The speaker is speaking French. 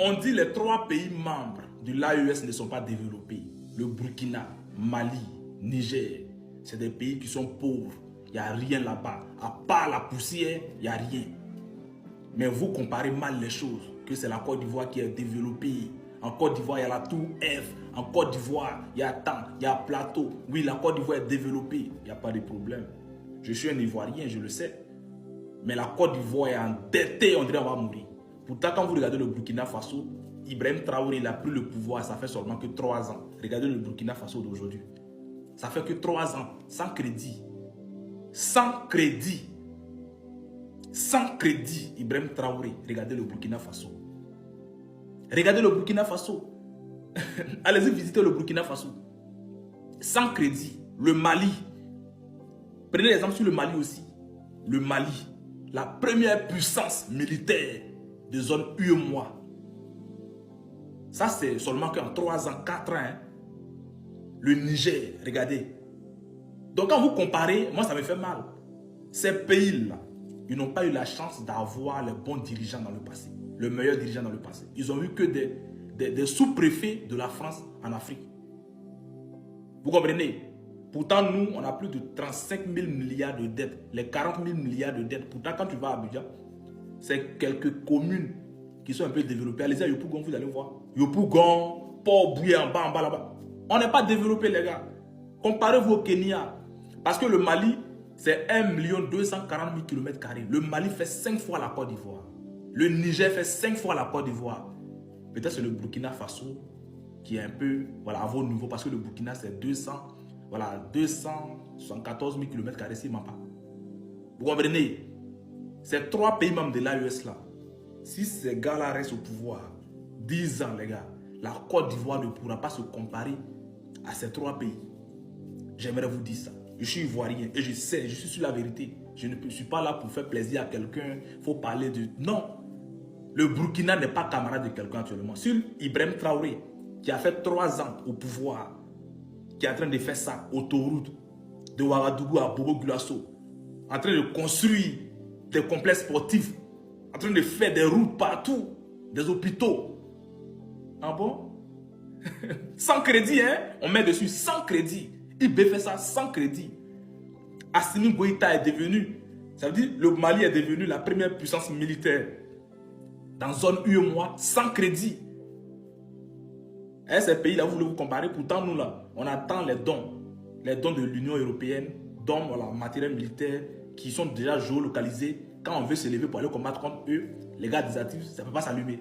On dit les 3 pays membres de l'AES ne sont pas développés. Le Burkina, Mali, Niger, c'est des pays qui sont pauvres. Il n'y a rien là-bas. À part la poussière, il n'y a rien. Mais vous comparez mal les choses. Que c'est la Côte d'Ivoire qui est développée. En Côte d'Ivoire, il y a la tour F. En Côte d'Ivoire, il y a tant, il y a plateau. Oui, la Côte d'Ivoire est développée. Il n'y a pas de problème. Je suis un Ivoirien, je le sais. Mais la Côte d'Ivoire est endettée, on dirait qu'on va mourir. Pourtant, quand vous regardez le Burkina Faso, Ibrahim Traoré, il a pris le pouvoir, ça fait seulement que 3 ans. Regardez le Burkina Faso d'aujourd'hui. Ça fait que 3 ans, sans crédit. Sans crédit. Sans crédit, Ibrahim Traoré. Regardez le Burkina Faso. Regardez le Burkina Faso. Allez-y visiter le Burkina Faso. Sans crédit. Le Mali. Prenez l'exemple sur le Mali aussi. Le Mali, la première puissance militaire de zone UEMOA. Ça, c'est seulement qu'en 3 ans, 4 ans. Hein. Le Niger, regardez. Donc, quand vous comparez, moi, ça me fait mal. Ces pays-là, ils n'ont pas eu la chance d'avoir les bons dirigeants dans le passé. Le meilleur dirigeant dans le passé. Ils ont eu que des sous-préfets de la France en Afrique. Vous comprenez? Pourtant, nous, on a plus de 35 000 milliards de dettes. Les 40 000 milliards de dettes. Pourtant, quand tu vas à Abidjan, c'est quelques communes qui sont un peu développées. Allez-y à Yopougon, vous allez voir. Yopougon, Port-Bouillet en bas, là-bas. On n'est pas développé, les gars. Comparez-vous au Kenya. Parce que le Mali, c'est 1 240 000 km². Le Mali fait 5 fois la Côte d'Ivoire. Le Niger fait 5 fois la Côte d'Ivoire. Peut-être c'est le Burkina Faso qui est un peu à vos niveaux. Parce que le Burkina, c'est 274 000 km², c'est même pas. Vous comprenez? Ces 3 pays membres de l'AES là, si ces gars-là restent au pouvoir, 10 ans les gars, la Côte d'Ivoire ne pourra pas se comparer à ces 3 pays. J'aimerais vous dire ça. Je suis ivoirien et je sais, je suis sur la vérité. Je ne suis pas là pour faire plaisir à quelqu'un. Il faut parler de... Non. Le Burkina n'est pas camarade de quelqu'un actuellement. Sur Ibrahim Traoré, qui a fait 3 ans au pouvoir, qui est en train de faire ça, autoroute, de Ouagadougou à Bobo-Gulasso, en train de construire des complexes sportifs, en train de faire des routes partout, des hôpitaux. Ah bon? Sans crédit, hein? On met dessus sans crédit. IB fait ça sans crédit. Assimi Goïta est devenu, ça veut dire le Mali est devenu la première puissance militaire dans zone UEMOA sans crédit. Et ces pays-là, vous voulez vous comparer, pourtant nous là, on attend les dons de l'Union européenne, dons matériel militaire qui sont déjà géolocalisés. Quand on veut se lever pour aller combattre contre eux, les gars désactifs, ça ne peut pas s'allumer.